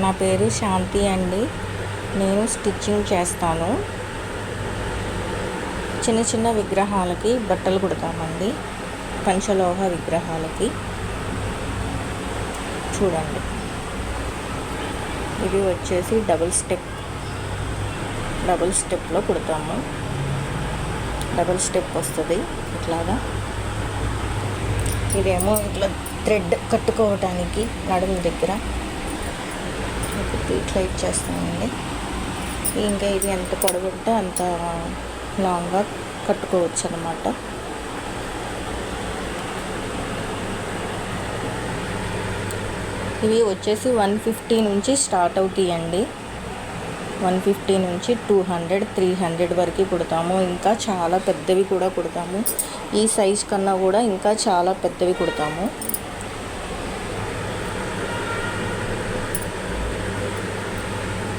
నా పేరు శాంతి అండి. నేను స్టిచ్చింగ్ చేస్తాను. చిన్న చిన్న విగ్రహాలకి బట్టలు కుడతామండి, పంచలోహ విగ్రహాలకి. చూడండి, ఇది వచ్చేసి డబుల్ స్టెప్లో కుడతాము. డబుల్ స్టెప్ వస్తుంది ఇట్లాగా. ఇదేమో ఇట్లా థ్రెడ్ కట్టుకోవటానికి నడుము దగ్గర ఇట్లా ఇచ్చేస్తామండి. ఇంకా ఇది ఎంత పొడవుంటే అంత లాంగ్గా కట్టుకోవచ్చు అన్నమాట. ఇవి వచ్చేసి 150 నుంచి స్టార్ట్ అవుతాయండి. 150 నుంచి 200, 300 వరకు కుడతాము. ఇంకా చాలా పెద్దవి కూడా కుడతాము. ఈ సైజ్ కన్నా కూడా ఇంకా చాలా పెద్దవి కుడతాము.